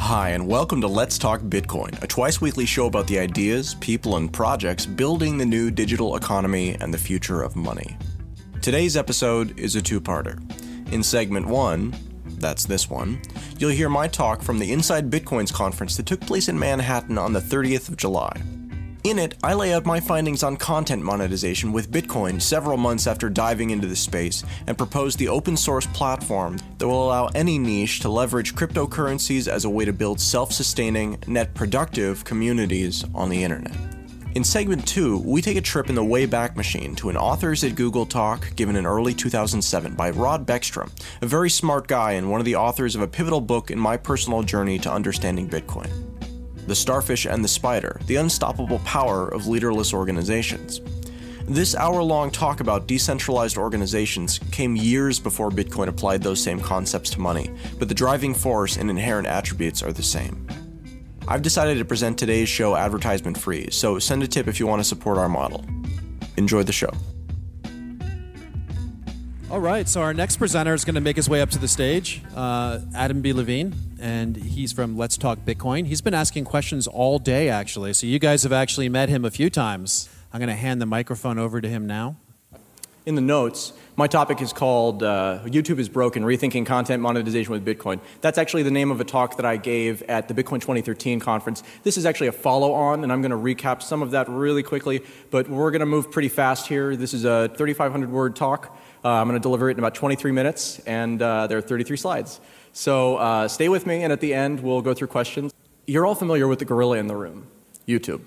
Hi, and welcome to Let's Talk Bitcoin, a twice-weekly show about the ideas, people, and projects building the new digital economy and the future of money. Today's episode is a two-parter. In segment 1, that's this one, you'll hear my talk from the Inside Bitcoins conference that took place in Manhattan on the 30th of July. In it, I lay out my findings on content monetization with Bitcoin several months after diving into the space and propose the open source platform that will allow any niche to leverage cryptocurrencies as a way to build self-sustaining, net productive communities on the internet. In segment 2, we take a trip in the Wayback Machine to an Authors at Google talk given in early 2007 by Rod Beckstrom, a very smart guy and one of the authors of a pivotal book in my personal journey to understanding Bitcoin. The Starfish and the Spider, the unstoppable power of leaderless organizations. This hour-long talk about decentralized organizations came years before Bitcoin applied those same concepts to money, but the driving force and inherent attributes are the same. I've decided to present today's show advertisement-free, so send a tip if you want to support our model. Enjoy the show. All right, so our next presenter is going to make his way up to the stage, Adam B. Levine, and he's from Let's Talk Bitcoin. He's been asking questions all day, actually, so you guys have actually met him a few times. I'm going to hand the microphone over to him now. In the notes, my topic is called YouTube is Broken, Rethinking Content Monetization with Bitcoin. That's actually the name of a talk that I gave at the Bitcoin 2013 conference. This is actually a follow-on, and I'm going to recap some of that really quickly, but we're going to move pretty fast here. This is a 3,500-word talk. I'm going to deliver it in about 23 minutes, and there are 33 slides. So stay with me, and at the end, we'll go through questions. You're all familiar with the gorilla in the room, YouTube.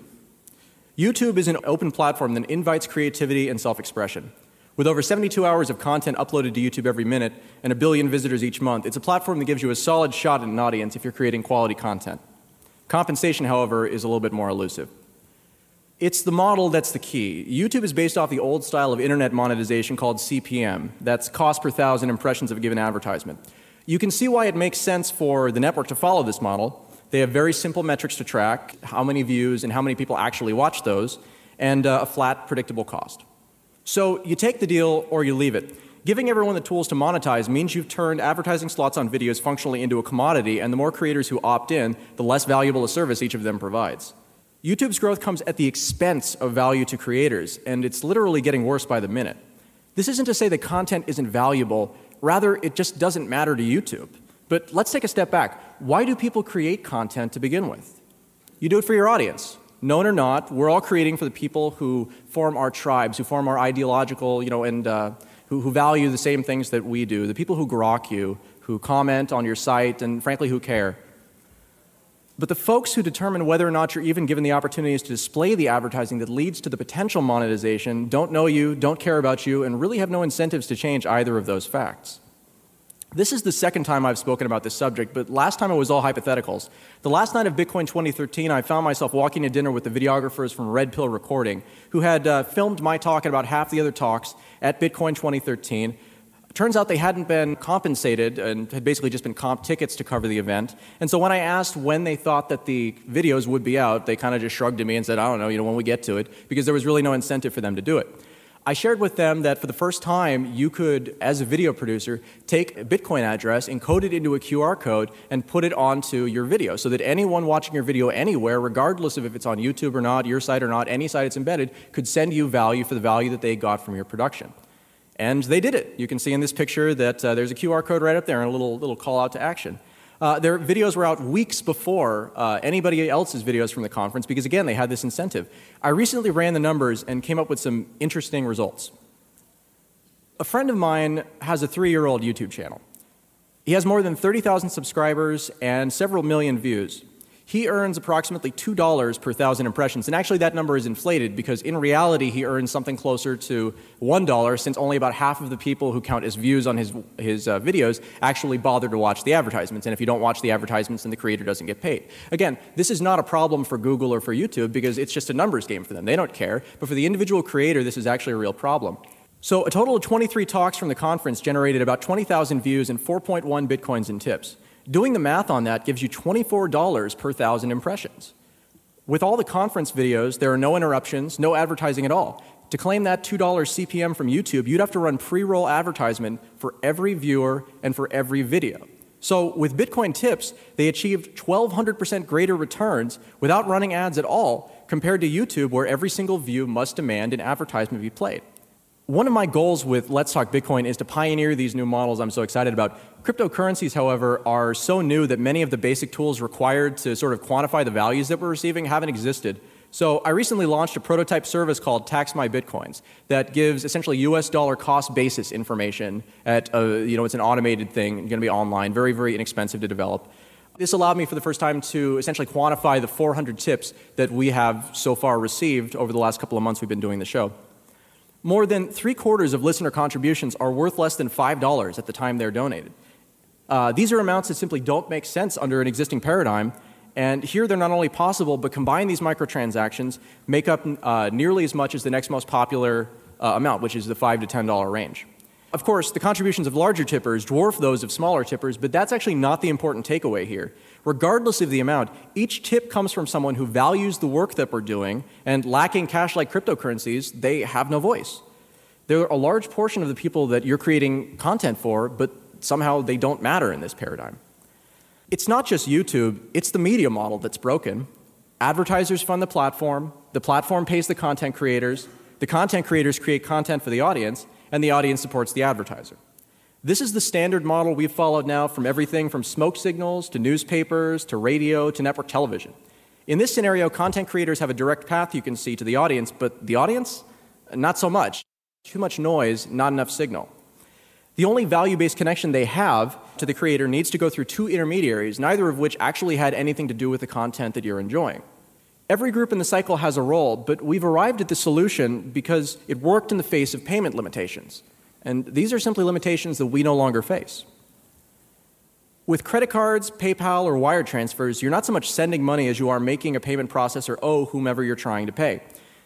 YouTube is an open platform that invites creativity and self-expression. With over 72 hours of content uploaded to YouTube every minute and 1 billion visitors each month, it's a platform that gives you a solid shot at an audience if you're creating quality content. Compensation, however, is a little bit more elusive. It's the model that's the key. YouTube is based off the old style of internet monetization called CPM. That's cost per thousand impressions of a given advertisement. You can see why it makes sense for the network to follow this model. They have very simple metrics to track, how many views and how many people actually watch those, and a flat, predictable cost. So you take the deal or you leave it. Giving everyone the tools to monetize means you've turned advertising slots on videos functionally into a commodity, and the more creators who opt in, the less valuable a service each of them provides. YouTube's growth comes at the expense of value to creators, and it's literally getting worse by the minute. This isn't to say that content isn't valuable, rather it just doesn't matter to YouTube. But let's take a step back. Why do people create content to begin with? You do it for your audience. Known or not, we're all creating for the people who form our tribes, who form our ideological, and who value the same things that we do, the people who grok you, who comment on your site, and frankly, who care. But the folks who determine whether or not you're even given the opportunities to display the advertising that leads to the potential monetization don't know you, don't care about you, and really have no incentives to change either of those facts. This is the second time I've spoken about this subject, but last time it was all hypotheticals. The last night of Bitcoin 2013, I found myself walking to dinner with the videographers from Red Pill Recording, who had filmed my talk and about half the other talks at Bitcoin 2013. Turns out they hadn't been compensated and had basically just been comp tickets to cover the event. And so when I asked when they thought that the videos would be out, they kind of just shrugged at me and said, I don't know, when we get to it, because there was really no incentive for them to do it. I shared with them that for the first time, you could, as a video producer, take a Bitcoin address, encode it into a QR code, and put it onto your video so that anyone watching your video anywhere, regardless of if it's on YouTube or not, your site or not, any site it's embedded, could send you value for the value that they got from your production. And they did it. You can see in this picture that there's a QR code right up there and a little call out to action. Their videos were out weeks before anybody else's videos from the conference because, again, they had this incentive. I recently ran the numbers and came up with some interesting results. A friend of mine has a 3-year-old YouTube channel. He has more than 30,000 subscribers and several million views. He earns approximately $2 per 1,000 impressions, and actually that number is inflated because in reality he earns something closer to $1 since only about half of the people who count as views on his videos actually bother to watch the advertisements, and if you don't watch the advertisements then the creator doesn't get paid. Again, this is not a problem for Google or for YouTube because it's just a numbers game for them. They don't care, but for the individual creator this is actually a real problem. So a total of 23 talks from the conference generated about 20,000 views and 4.1 Bitcoins in tips. Doing the math on that gives you $24 per 1,000 impressions. With all the conference videos, there are no interruptions, no advertising at all. To claim that $2 CPM from YouTube, you'd have to run pre-roll advertisement for every viewer and for every video. So with Bitcoin tips, they achieved 1,200% greater returns without running ads at all, compared to YouTube, where every single view must demand an advertisement be played. One of my goals with Let's Talk Bitcoin is to pioneer these new models I'm so excited about. Cryptocurrencies, however, are so new that many of the basic tools required to sort of quantify the values that we're receiving haven't existed. So I recently launched a prototype service called Tax My Bitcoins that gives essentially US dollar cost basis information at, it's an automated thing, going to be online, very, very inexpensive to develop. This allowed me for the first time to essentially quantify the 400 tips that we have so far received over the last couple of months we've been doing the show. More than 3/4 of listener contributions are worth less than $5 at the time they're donated. These are amounts that simply don't make sense under an existing paradigm. And here they're not only possible, but combine these microtransactions make up nearly as much as the next most popular amount, which is the $5 to $10 range. Of course, the contributions of larger tippers dwarf those of smaller tippers, but that's actually not the important takeaway here. Regardless of the amount, each tip comes from someone who values the work that we're doing, and lacking cash like cryptocurrencies, they have no voice. They're a large portion of the people that you're creating content for, but somehow they don't matter in this paradigm. It's not just YouTube, it's the media model that's broken. Advertisers fund the platform pays the content creators create content for the audience, and the audience supports the advertiser. This is the standard model we've followed now from everything from smoke signals to newspapers to radio to network television. In this scenario, content creators have a direct path you can see to the audience, but the audience, not so much. Too much noise, not enough signal. The only value-based connection they have to the creator needs to go through two intermediaries, neither of which actually had anything to do with the content that you're enjoying. Every group in the cycle has a role, but we've arrived at this solution because it worked in the face of payment limitations. And these are simply limitations that we no longer face. With credit cards, PayPal, or wire transfers, you're not so much sending money as you are making a payment process or owe whomever you're trying to pay.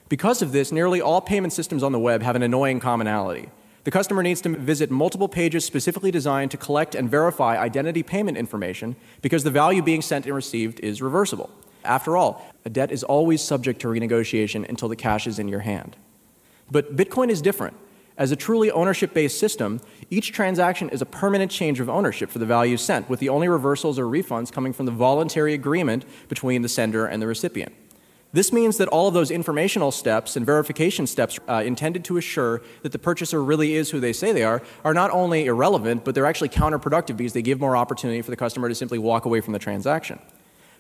Because of this, nearly all payment systems on the web have an annoying commonality. The customer needs to visit multiple pages specifically designed to collect and verify identity payment information because the value being sent and received is reversible. After all, a debt is always subject to renegotiation until the cash is in your hand. But Bitcoin is different. As a truly ownership-based system, each transaction is a permanent change of ownership for the value sent, with the only reversals or refunds coming from the voluntary agreement between the sender and the recipient. This means that all of those informational steps and verification steps intended to assure that the purchaser really is who they say they are not only irrelevant, but they're actually counterproductive because they give more opportunity for the customer to simply walk away from the transaction.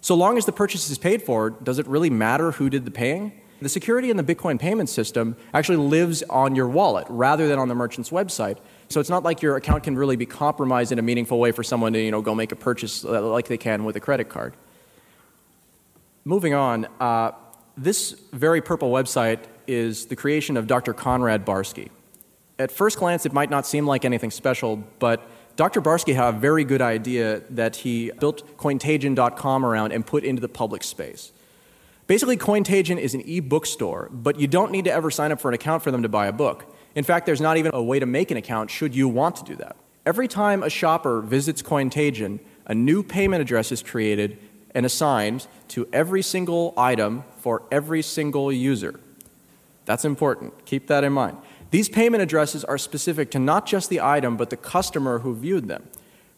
So long as the purchase is paid for, does it really matter who did the paying? The security in the Bitcoin payment system actually lives on your wallet rather than on the merchant's website. So it's not like your account can really be compromised in a meaningful way for someone to go make a purchase like they can with a credit card. Moving on, this very purple website is the creation of Dr. Conrad Barsky. At first glance, it might not seem like anything special, but Dr. Barsky had a very good idea that he built Cointagion.com around and put into the public space. Basically, Cointagion is an e-book store, but you don't need to ever sign up for an account for them to buy a book. In fact, there's not even a way to make an account should you want to do that. Every time a shopper visits Cointagion, a new payment address is created and assigned to every single item for every single user. That's important. Keep that in mind. These payment addresses are specific to not just the item, but the customer who viewed them.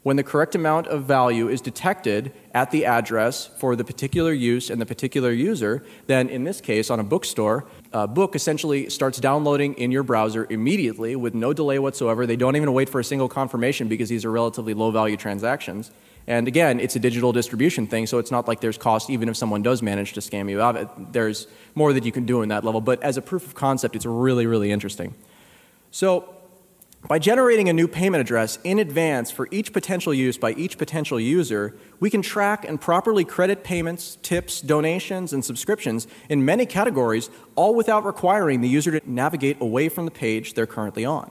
When the correct amount of value is detected at the address for the particular use and the particular user, then in this case, on a bookstore, a book essentially starts downloading in your browser immediately with no delay whatsoever. They don't even wait for a single confirmation because these are relatively low-value transactions. And again, it's a digital distribution thing, so it's not like there's cost even if someone does manage to scam you out of it. There's more that you can do in that level, but as a proof of concept, it's really, really interesting. So by generating a new payment address in advance for each potential use by each potential user, we can track and properly credit payments, tips, donations, and subscriptions in many categories, all without requiring the user to navigate away from the page they're currently on.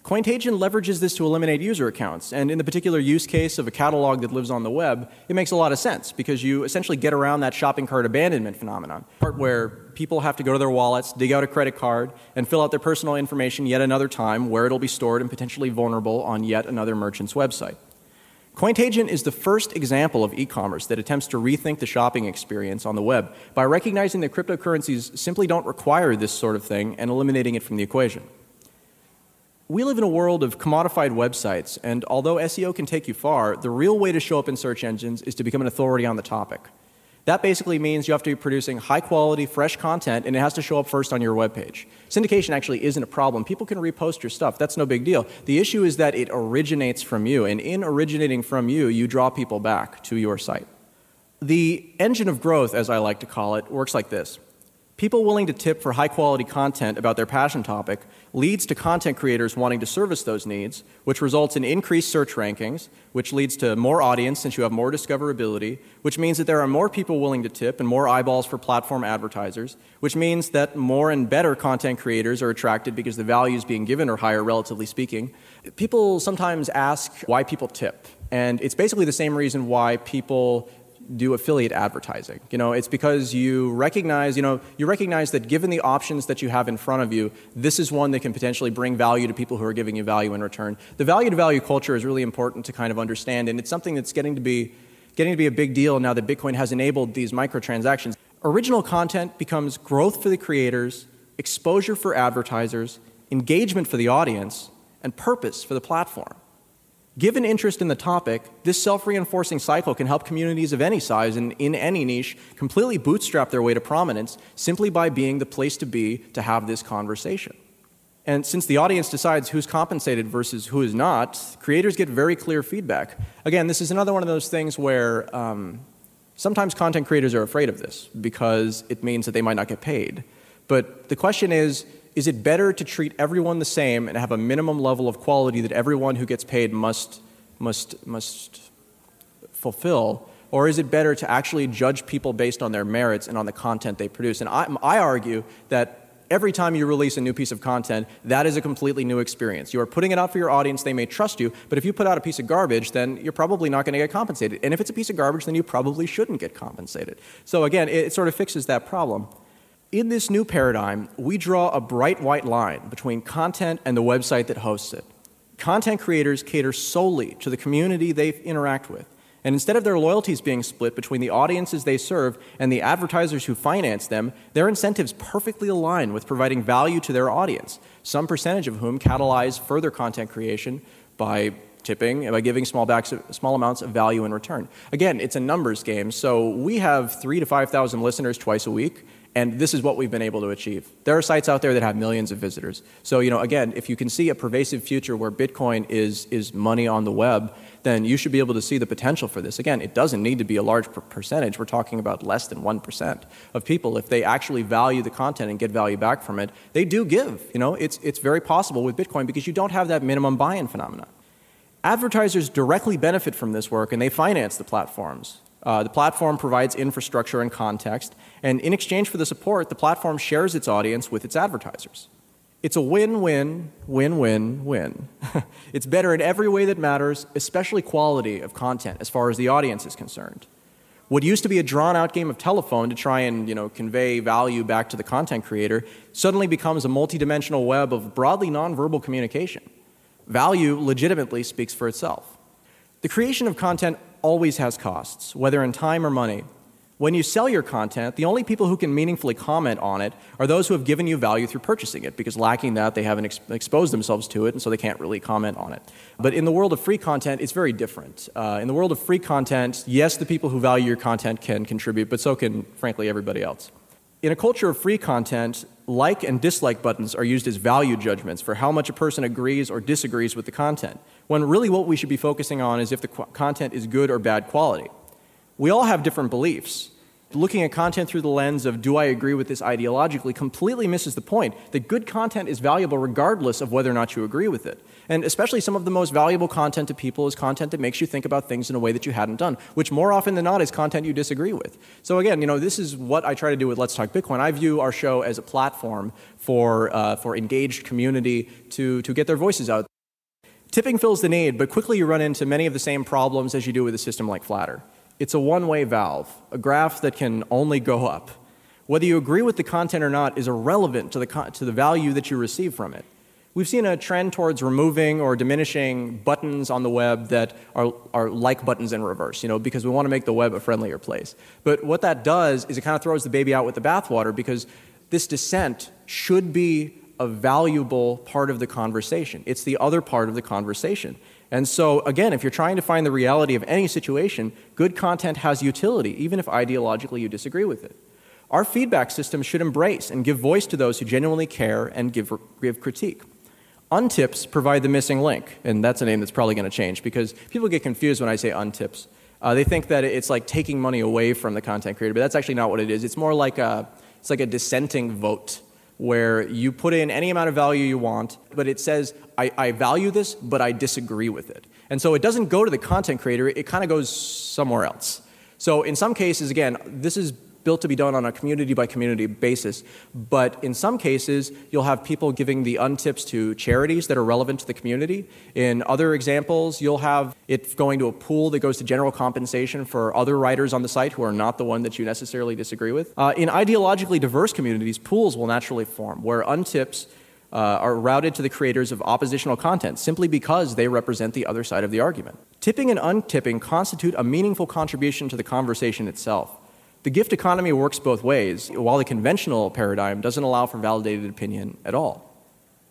Cointagion leverages this to eliminate user accounts, and in the particular use case of a catalog that lives on the web, it makes a lot of sense because you essentially get around that shopping cart abandonment phenomenon, part where people have to go to their wallets, dig out a credit card, and fill out their personal information yet another time where it'll be stored and potentially vulnerable on yet another merchant's website. Cointagion is the first example of e-commerce that attempts to rethink the shopping experience on the web by recognizing that cryptocurrencies simply don't require this sort of thing and eliminating it from the equation. We live in a world of commodified websites, and although SEO can take you far, the real way to show up in search engines is to become an authority on the topic. That basically means you have to be producing high-quality, fresh content, and it has to show up first on your webpage. Syndication actually isn't a problem. People can repost your stuff. That's no big deal. The issue is that it originates from you, and in originating from you, you draw people back to your site. The engine of growth, as I like to call it, works like this. People willing to tip for high-quality content about their passion topic leads to content creators wanting to service those needs, which results in increased search rankings, which leads to more audience since you have more discoverability, which means that there are more people willing to tip and more eyeballs for platform advertisers, which means that more and better content creators are attracted because the values being given are higher, relatively speaking. People sometimes ask why people tip, and it's basically the same reason why people do affiliate advertising. It's because you recognize that given the options that you have in front of you, this is one that can potentially bring value to people who are giving you value in return. The value-to-value culture is really important to kind of understand, and it's something that's getting to be a big deal now that Bitcoin has enabled these microtransactions. Original content becomes growth for the creators, exposure for advertisers, engagement for the audience, and purpose for the platform. Given interest in the topic, this self-reinforcing cycle can help communities of any size and in any niche completely bootstrap their way to prominence simply by being the place to be to have this conversation. And since the audience decides who's compensated versus who is not, creators get very clear feedback. Again, this is another one of those things where sometimes content creators are afraid of this because it means that they might not get paid. But the question is it better to treat everyone the same and have a minimum level of quality that everyone who gets paid must fulfill? Or is it better to actually judge people based on their merits and on the content they produce? And I argue that every time you release a new piece of content, that is a completely new experience. You are putting it out for your audience. They may trust you. But if you put out a piece of garbage, then you're probably not going to get compensated. And if it's a piece of garbage, then you probably shouldn't get compensated. So again, it sort of fixes that problem. In this new paradigm, we draw a bright white line between content and the website that hosts it. Content creators cater solely to the community they interact with. And instead of their loyalties being split between the audiences they serve and the advertisers who finance them, their incentives perfectly align with providing value to their audience, some percentage of whom catalyze further content creation by tipping and by giving small amounts of value in return. Again, it's a numbers game, so we have 3,000 to 5,000 listeners twice a week, and this is what we've been able to achieve. There are sites out there that have millions of visitors. So, again, if you can see a pervasive future where Bitcoin is money on the web, then you should be able to see the potential for this. Again, it doesn't need to be a large percentage. We're talking about less than 1% of people. If they actually value the content and get value back from it, they do give. It's very possible with Bitcoin because you don't have that minimum buy-in phenomenon. Advertisers directly benefit from this work, and they finance the platforms. The platform provides infrastructure and context, and in exchange for the support, the platform shares its audience with its advertisers. It's a win-win, win-win-win. It's better in every way that matters, especially quality of content as far as the audience is concerned. What used to be a drawn-out game of telephone to try and convey value back to the content creator suddenly becomes a multidimensional web of broadly nonverbal communication. Value legitimately speaks for itself. The creation of content always has costs, whether in time or money. When you sell your content, the only people who can meaningfully comment on it are those who have given you value through purchasing it, because lacking that, they haven't exposed themselves to it, and so they can't really comment on it. But in the world of free content, it's very different. In the world of free content, yes, the people who value your content can contribute, but so can, frankly, everybody else. In a culture of free content, like and dislike buttons are used as value judgments for how much a person agrees or disagrees with the content, when really what we should be focusing on is if the content is good or bad quality. We all have different beliefs. Looking at content through the lens of do I agree with this ideologically completely misses the point that good content is valuable regardless of whether or not you agree with it. And especially some of the most valuable content to people is content that makes you think about things in a way that you hadn't done, which more often than not is content you disagree with. So again, this is what I try to do with Let's Talk Bitcoin. I view our show as a platform for engaged community to get their voices out. Tipping fills the need, but quickly you run into many of the same problems as you do with a system like Flatter. It's a one-way valve, a graph that can only go up. Whether you agree with the content or not is irrelevant to the value that you receive from it. We've seen a trend towards removing or diminishing buttons on the web that are like buttons in reverse, because we want to make the web a friendlier place. But what that does is it kind of throws the baby out with the bathwater, because this descent should be a valuable part of the conversation. It's the other part of the conversation. And so, again, if you're trying to find the reality of any situation, good content has utility, even if ideologically you disagree with it. Our feedback system should embrace and give voice to those who genuinely care and give critique. Untips provide the missing link, and that's a name that's probably going to change because people get confused when I say untips. They think that it's like taking money away from the content creator, but that's actually not what it is. It's more like it's like a dissenting vote where you put in any amount of value you want, but it says, I value this, but I disagree with it. And so it doesn't go to the content creator, it kind of goes somewhere else. So in some cases, again, this is built to be done on a community-by-community basis, but in some cases, you'll have people giving the untips to charities that are relevant to the community. In other examples, you'll have it going to a pool that goes to general compensation for other writers on the site who are not the one that you necessarily disagree with. In ideologically diverse communities, pools will naturally form, where untips are routed to the creators of oppositional content simply because they represent the other side of the argument. Tipping and untipping constitute a meaningful contribution to the conversation itself. The gift economy works both ways, while the conventional paradigm doesn't allow for validated opinion at all.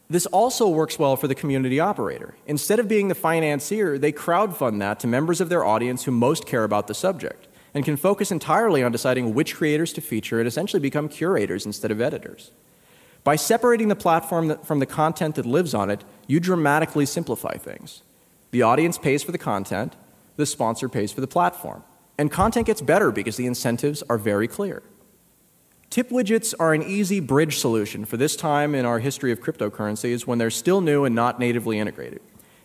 This also works well for the community operator. Instead of being the financier, they crowdfund that to members of their audience who most care about the subject and can focus entirely on deciding which creators to feature and essentially become curators instead of editors. By separating the platform from the content that lives on it, you dramatically simplify things. The audience pays for the content, the sponsor pays for the platform. And content gets better because the incentives are very clear. Tip widgets are an easy bridge solution for this time in our history of cryptocurrencies when they're still new and not natively integrated.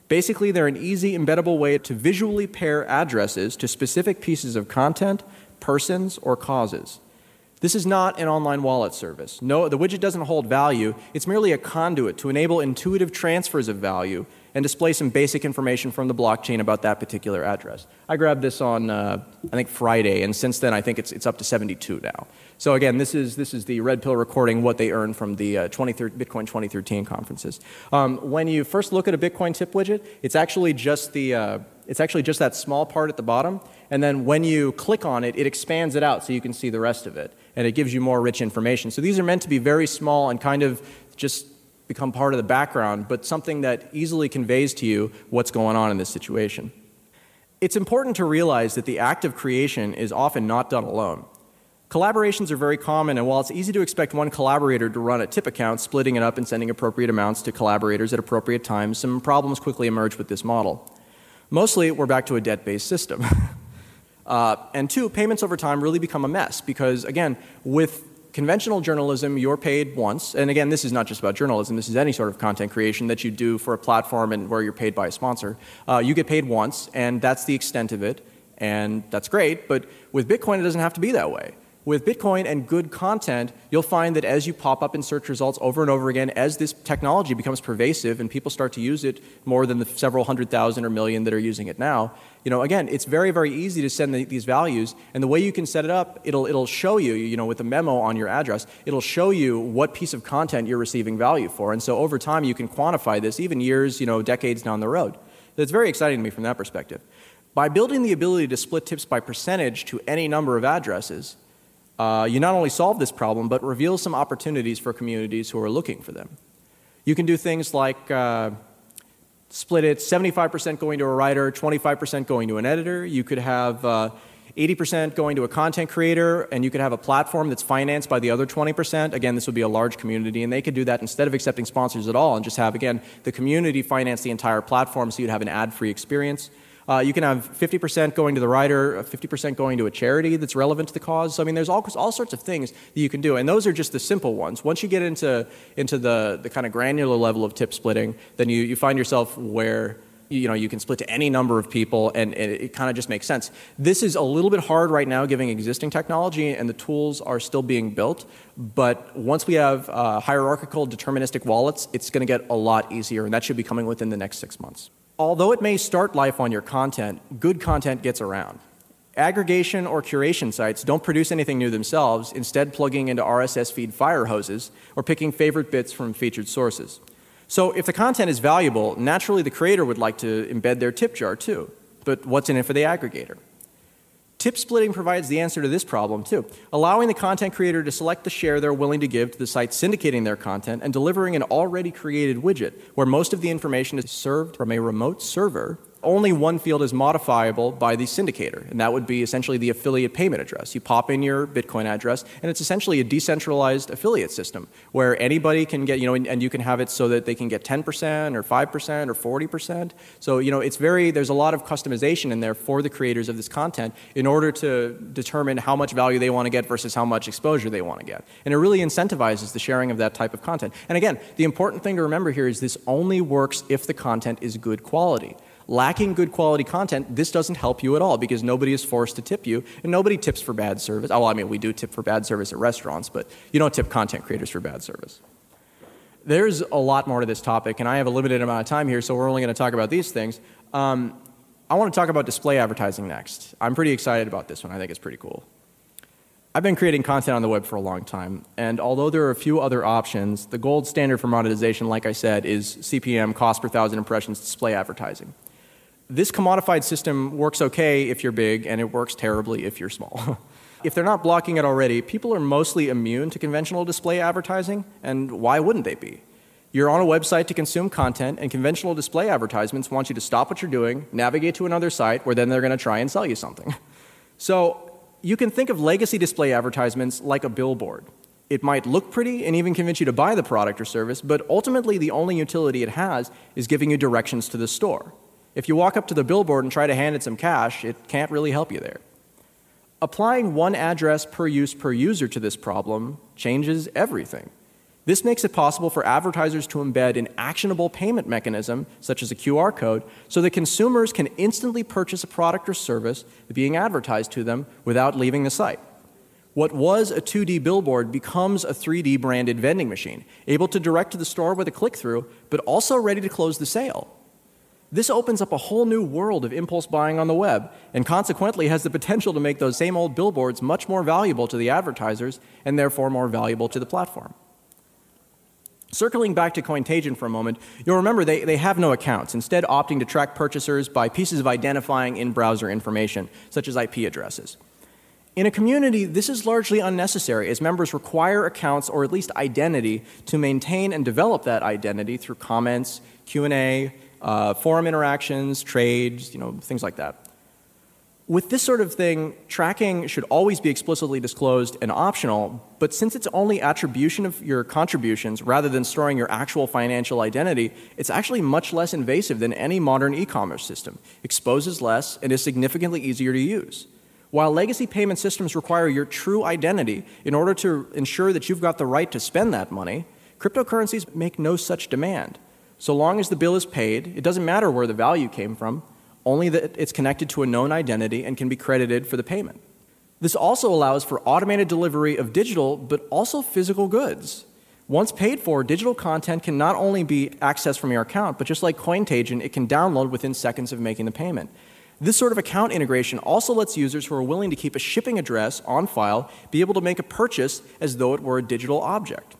Basically, they're an easy, embeddable way to visually pair addresses to specific pieces of content, persons, or causes. This is not an online wallet service. No, the widget doesn't hold value. It's merely a conduit to enable intuitive transfers of value and display some basic information from the blockchain about that particular address. I grabbed this on, I think, Friday, and since then I think it's up to 72 now. So again, this is the Red Pill recording what they earned from the Bitcoin 2013 conferences. When you first look at a Bitcoin tip widget, it's actually just that small part at the bottom, and then when you click on it, it expands it out so you can see the rest of it, and it gives you more rich information. So these are meant to be very small and kind of just become part of the background, but something that easily conveys to you what's going on in this situation. It's important to realize that the act of creation is often not done alone. Collaborations are very common, and while it's easy to expect one collaborator to run a tip account, splitting it up and sending appropriate amounts to collaborators at appropriate times, some problems quickly emerge with this model. Mostly, we're back to a debt-based system. And two, payments over time really become a mess because, again, with conventional journalism, you're paid once, and again, this is not just about journalism, this is any sort of content creation that you do for a platform and where you're paid by a sponsor. You get paid once, and that's the extent of it, and that's great, but with Bitcoin, it doesn't have to be that way. With Bitcoin and good content, you'll find that as you pop up in search results over and over again, as this technology becomes pervasive and people start to use it more than the several 100,000 or million that are using it now, again, it's very, very easy to send these values, and the way you can set it up, it'll show you, with a memo on your address, it'll show you what piece of content you're receiving value for, and so over time you can quantify this, even years, decades down the road. It's very exciting to me from that perspective. By building the ability to split tips by percentage to any number of addresses, you not only solve this problem, but reveal some opportunities for communities who are looking for them. You can do things like split it 75% going to a writer, 25% going to an editor. You could have 80% going to a content creator, and you could have a platform that's financed by the other 20%. Again, this would be a large community, and they could do that instead of accepting sponsors at all and just have, again, the community finance the entire platform so you'd have an ad-free experience. You can have 50% going to the writer, 50% going to a charity that's relevant to the cause. So, there's all sorts of things that you can do, and those are just the simple ones. Once you get into the kind of granular level of tip splitting, then you find yourself where you can split to any number of people, and it kind of just makes sense. This is a little bit hard right now, given existing technology, and the tools are still being built. But once we have hierarchical deterministic wallets, it's going to get a lot easier, and that should be coming within the next 6 months. Although it may start life on your content, good content gets around. Aggregation or curation sites don't produce anything new themselves, instead plugging into RSS feed fire hoses or picking favorite bits from featured sources. So if the content is valuable, naturally the creator would like to embed their tip jar too. But what's in it for the aggregator? Tip splitting provides the answer to this problem, too, allowing the content creator to select the share they're willing to give to the site syndicating their content and delivering an already created widget where most of the information is served from a remote server. Only one field is modifiable by the syndicator, and that would be essentially the affiliate payment address. You pop in your Bitcoin address, and it's essentially a decentralized affiliate system where anybody can get, and you can have it so that they can get 10% or 5% or 40%. So, there's a lot of customization in there for the creators of this content in order to determine how much value they want to get versus how much exposure they want to get. And it really incentivizes the sharing of that type of content. And again, the important thing to remember here is this only works if the content is good quality. Lacking good quality content, this doesn't help you at all because nobody is forced to tip you, and nobody tips for bad service. Oh, we do tip for bad service at restaurants, but you don't tip content creators for bad service. There's a lot more to this topic, and I have a limited amount of time here, so we're only going to talk about these things. I want to talk about display advertising next. I'm pretty excited about this one. I think it's pretty cool. I've been creating content on the web for a long time, and although there are a few other options, the gold standard for monetization, like I said, is CPM, cost per 1,000 impressions, display advertising. This commodified system works okay if you're big, and it works terribly if you're small. If they're not blocking it already, people are mostly immune to conventional display advertising, and why wouldn't they be? You're on a website to consume content, and conventional display advertisements want you to stop what you're doing, navigate to another site, where then they're going to try and sell you something. So you can think of legacy display advertisements like a billboard. It might look pretty and even convince you to buy the product or service, but ultimately the only utility it has is giving you directions to the store. If you walk up to the billboard and try to hand it some cash, it can't really help you there. Applying one address per use per user to this problem changes everything. This makes it possible for advertisers to embed an actionable payment mechanism, such as a QR code, so that consumers can instantly purchase a product or service being advertised to them without leaving the site. What was a 2D billboard becomes a 3D branded vending machine, able to direct to the store with a click-through, but also ready to close the sale. This opens up a whole new world of impulse buying on the web, and consequently has the potential to make those same old billboards much more valuable to the advertisers, and therefore more valuable to the platform. Circling back to Cointagion for a moment, you'll remember they have no accounts, instead opting to track purchasers by pieces of identifying in-browser information, such as IP addresses. In a community, this is largely unnecessary, as members require accounts or at least identity to maintain and develop that identity through comments, Q&A, forum interactions, trades, things like that. With this sort of thing, tracking should always be explicitly disclosed and optional, but since it's only attribution of your contributions rather than storing your actual financial identity, it's actually much less invasive than any modern e-commerce system, exposes less, and is significantly easier to use. While legacy payment systems require your true identity in order to ensure that you've got the right to spend that money, cryptocurrencies make no such demand. So long as the bill is paid, it doesn't matter where the value came from, only that it's connected to a known identity and can be credited for the payment. This also allows for automated delivery of digital, but also physical goods. Once paid for, digital content can not only be accessed from your account, but just like Cointagion, it can download within seconds of making the payment. This sort of account integration also lets users who are willing to keep a shipping address on file be able to make a purchase as though it were a digital object.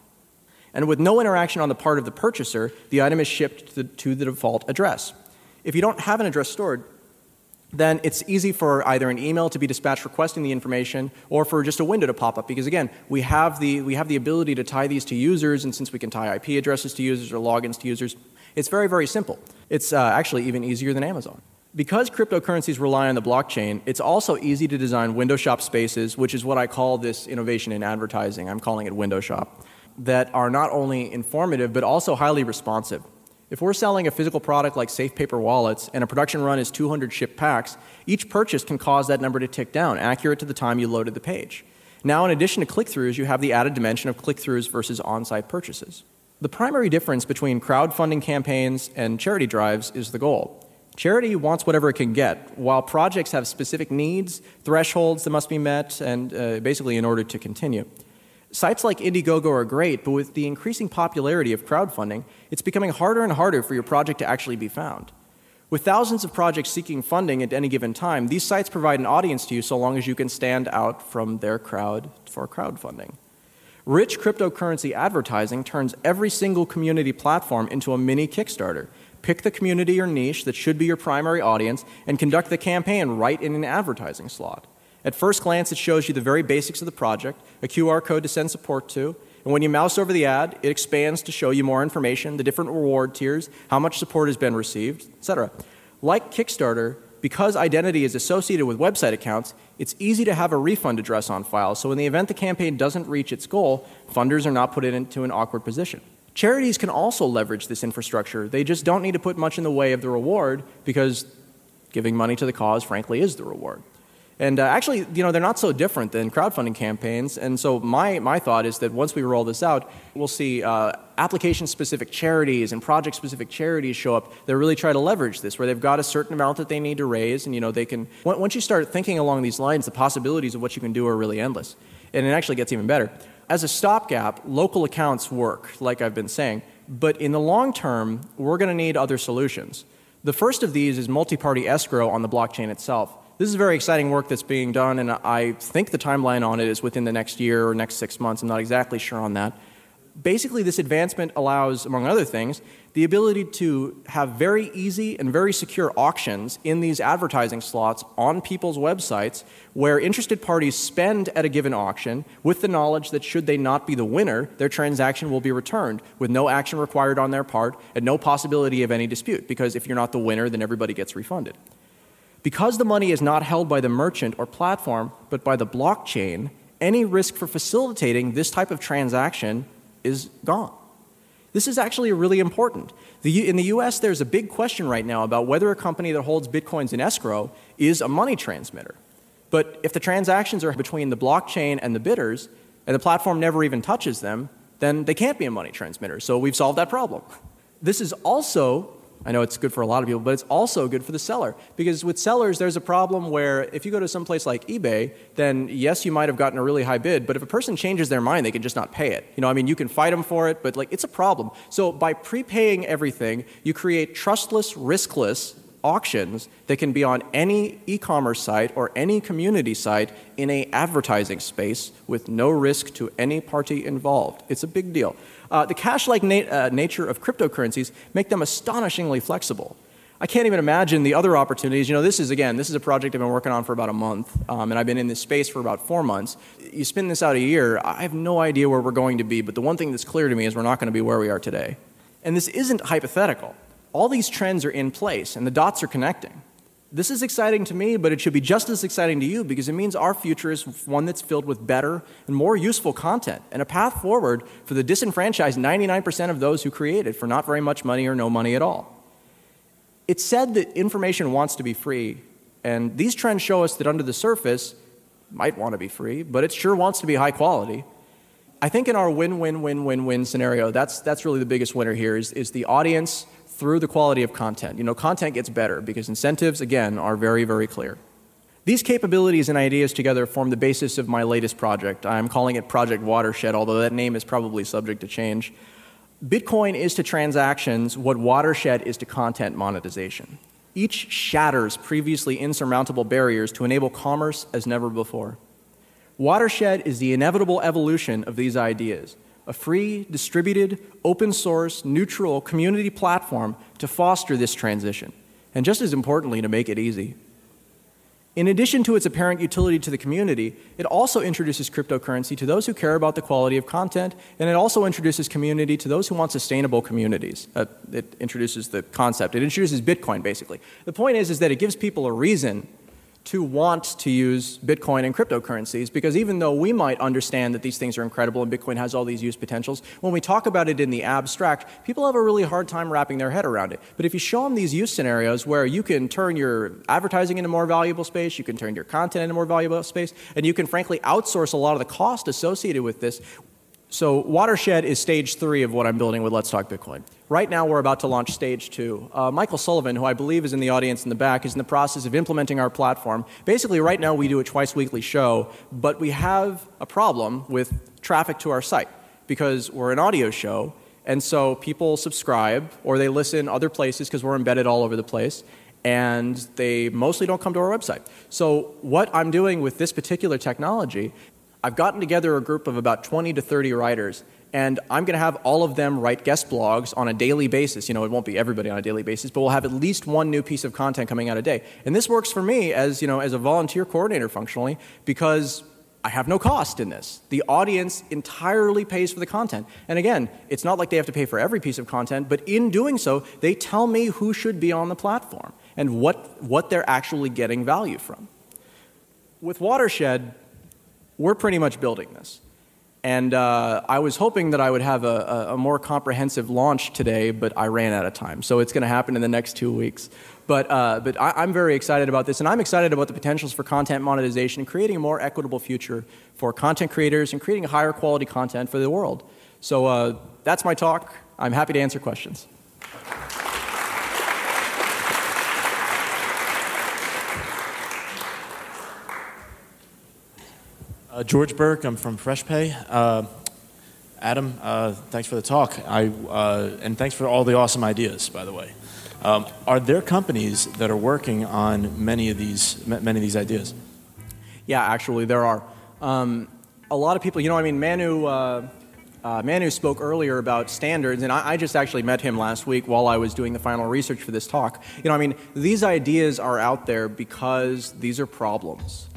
And with no interaction on the part of the purchaser, the item is shipped to the default address. If you don't have an address stored, then it's easy for either an email to be dispatched requesting the information or for just a window to pop up because, again, we have the ability to tie these to users, and since we can tie IP addresses to users or logins to users, it's very, very simple. It's actually even easier than Amazon. Because cryptocurrencies rely on the blockchain, it's also easy to design window shop spaces, which is what I call this innovation in advertising. I'm calling it window shop, that are not only informative, but also highly responsive. If we're selling a physical product like safe paper wallets and a production run is 200 shipped packs, each purchase can cause that number to tick down, accurate to the time you loaded the page. Now, in addition to click-throughs, you have the added dimension of click-throughs versus on-site purchases. The primary difference between crowdfunding campaigns and charity drives is the goal. Charity wants whatever it can get, while projects have specific needs, thresholds that must be met, and basically in order to continue. Sites like Indiegogo are great, but with the increasing popularity of crowdfunding, it's becoming harder and harder for your project to actually be found. With thousands of projects seeking funding at any given time, these sites provide an audience to you so long as you can stand out from their crowd for crowdfunding. Rich cryptocurrency advertising turns every single community platform into a mini Kickstarter. Pick the community or niche that should be your primary audience and conduct the campaign right in an advertising slot. At first glance, it shows you the very basics of the project, a QR code to send support to, and when you mouse over the ad, it expands to show you more information, the different reward tiers, how much support has been received, etc. Like Kickstarter, because identity is associated with website accounts, it's easy to have a refund address on file, so in the event the campaign doesn't reach its goal, funders are not put into an awkward position. Charities can also leverage this infrastructure. They just don't need to put much in the way of the reward because giving money to the cause, frankly, is the reward. And actually, they're not so different than crowdfunding campaigns. And so my thought is that once we roll this out, we'll see application-specific charities and project-specific charities show up that really try to leverage this, where they've got a certain amount that they need to raise, and they can. Once you start thinking along these lines, the possibilities of what you can do are really endless, and it actually gets even better. As a stopgap, local accounts work, like I've been saying, but in the long term, we're going to need other solutions. The first of these is multi-party escrow on the blockchain itself. This is very exciting work that's being done, and I think the timeline on it is within the next year or next 6 months. I'm not exactly sure on that. Basically, this advancement allows, among other things, the ability to have very easy and very secure auctions in these advertising slots on people's websites where interested parties spend at a given auction with the knowledge that should they not be the winner, their transaction will be returned with no action required on their part and no possibility of any dispute, because if you're not the winner, then everybody gets refunded. Because the money is not held by the merchant or platform, but by the blockchain, any risk for facilitating this type of transaction is gone. This is actually really important. In the US, there's a big question right now about whether a company that holds bitcoins in escrow is a money transmitter. But if the transactions are between the blockchain and the bidders, and the platform never even touches them, then they can't be a money transmitter. So we've solved that problem. This is also, I know it's good for a lot of people, but it's also good for the seller. Because with sellers, there's a problem where if you go to some place like eBay, then yes, you might have gotten a really high bid, but if a person changes their mind, they can just not pay it. You can fight them for it, but it's a problem. So by prepaying everything, you create trustless, riskless auctions that can be on any e-commerce site or any community site in an advertising space with no risk to any party involved. It's a big deal. The cash-like nature of cryptocurrencies make them astonishingly flexible. I can't even imagine the other opportunities. This is a project I've been working on for about a month, and I've been in this space for about 4 months. You spin this out a year, I have no idea where we're going to be, but the one thing that's clear to me is we're not going to be where we are today. And this isn't hypothetical. All these trends are in place, and the dots are connecting. This is exciting to me, but it should be just as exciting to you because it means our future is one that's filled with better and more useful content and a path forward for the disenfranchised 99% of those who create it for not very much money or no money at all. It's said that information wants to be free, and these trends show us that under the surface, it might want to be free, but it sure wants to be high quality. I think in our win-win-win-win-win scenario, that's really the biggest winner here is the audience through the quality of content. Content gets better because incentives, again, are very, very clear. These capabilities and ideas together form the basis of my latest project. I'm calling it Project Watershed, although that name is probably subject to change. Bitcoin is to transactions what Watershed is to content monetization. Each shatters previously insurmountable barriers to enable commerce as never before. Watershed is the inevitable evolution of these ideas. A free, distributed, open-source, neutral community platform to foster this transition, and just as importantly, to make it easy. In addition to its apparent utility to the community, it also introduces cryptocurrency to those who care about the quality of content, and it also introduces community to those who want sustainable communities. It introduces the concept. It introduces Bitcoin, basically. The point is that it gives people a reason to want to use Bitcoin and cryptocurrencies, because even though we might understand that these things are incredible and Bitcoin has all these use potentials, when we talk about it in the abstract, people have a really hard time wrapping their head around it. But if you show them these use scenarios where you can turn your advertising into more valuable space, you can turn your content into more valuable space, and you can frankly outsource a lot of the cost associated with this. So Watershed is stage 3 of what I'm building with Let's Talk Bitcoin. Right now, we're about to launch stage 2. Michael Sullivan, who I believe is in the audience in the back, is in the process of implementing our platform. Basically, right now, we do a twice-weekly show, but we have a problem with traffic to our site because we're an audio show, and so people subscribe or they listen other places because we're embedded all over the place, and they mostly don't come to our website. So what I'm doing with this particular technology, I've gotten together a group of about 20 to 30 writers, And I'm going to have all of them write guest blogs on a daily basis. You know, it won't be everybody on a daily basis, but we'll have at least one new piece of content coming out a day. And this works for me as, you know, as a volunteer coordinator functionally, because I have no cost in this. The audience entirely pays for the content. And again, it's not like they have to pay for every piece of content, but in doing so, they tell me who should be on the platform and what they're actually getting value from. With Watershed, we're pretty much building this. And I was hoping that I would have a more comprehensive launch today, but I ran out of time. So it's going to happen in the next 2 weeks. But I'm very excited about this, and I'm excited about the potentials for content monetization, creating a more equitable future for content creators, and creating higher quality content for the world. So that's my talk. I'm happy to answer questions. George Burke, I'm from FreshPay. Adam, thanks for the talk. And thanks for all the awesome ideas, by the way. Are there companies that are working on many of these ideas? Yeah, actually, there are. A lot of people, you know, I mean, Manu spoke earlier about standards, and I just actually met him last week while I was doing the final research for this talk. You know, I mean, these ideas are out there because these are problems.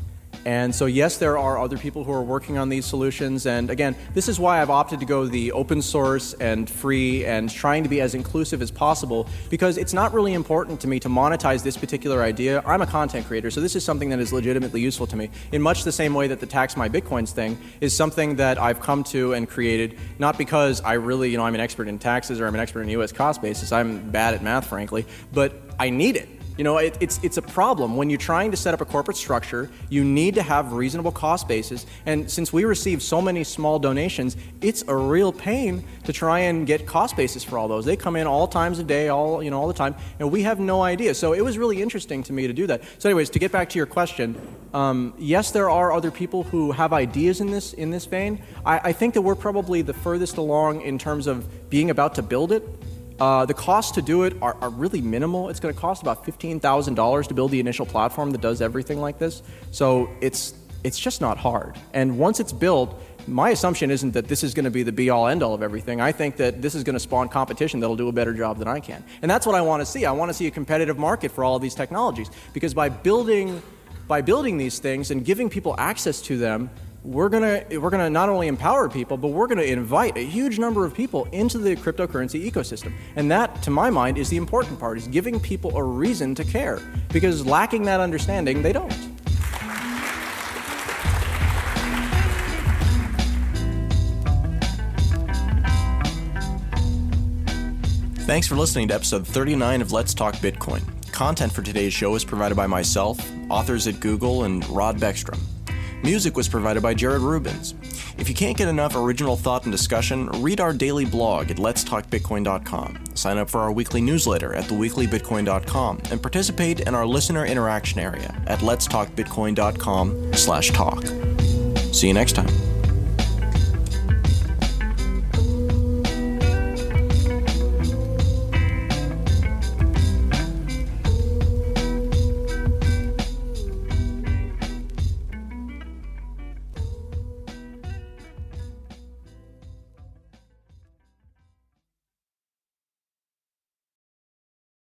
And so, yes, there are other people who are working on these solutions. And again, this is why I've opted to go the open source and free and trying to be as inclusive as possible, because it's not really important to me to monetize this particular idea. I'm a content creator, so this is something that is legitimately useful to me, in much the same way that the Tax My Bitcoins thing is something that I've come to and created, not because I really, you know, I'm an expert in taxes or I'm an expert in US cost basis. I'm bad at math, frankly, but I need it. You know, it's a problem. When you're trying to set up a corporate structure, you need to have reasonable cost basis. And since we receive so many small donations, it's a real pain to try and get cost basis for all those. They come in all times of day, all the time, and we have no idea. So it was really interesting to me to do that. So anyways, to get back to your question, yes, there are other people who have ideas in this vein. I think that we're probably the furthest along in terms of being about to build it. The costs to do it are really minimal. It's going to cost about $15,000 to build the initial platform that does everything like this. So it's just not hard. And once it's built, my assumption isn't that this is going to be the be-all, end-all of everything. I think that this is going to spawn competition that'll do a better job than I can. And that's what I want to see. I want to see a competitive market for all of these technologies. Because by building these things and giving people access to them, we're gonna not only empower people, but we're gonna invite a huge number of people into the cryptocurrency ecosystem. And that, to my mind, is the important part, is giving people a reason to care. Because lacking that understanding, they don't. Thanks for listening to episode 39 of Let's Talk Bitcoin. Content for today's show is provided by myself, authors at Google, and Rod Beckstrom. Music was provided by Jared Rubens. If you can't get enough original thought and discussion, read our daily blog at letstalkbitcoin.com. Sign up for our weekly newsletter at theweeklybitcoin.com and participate in our listener interaction area at letstalkbitcoin.com/talk. See you next time.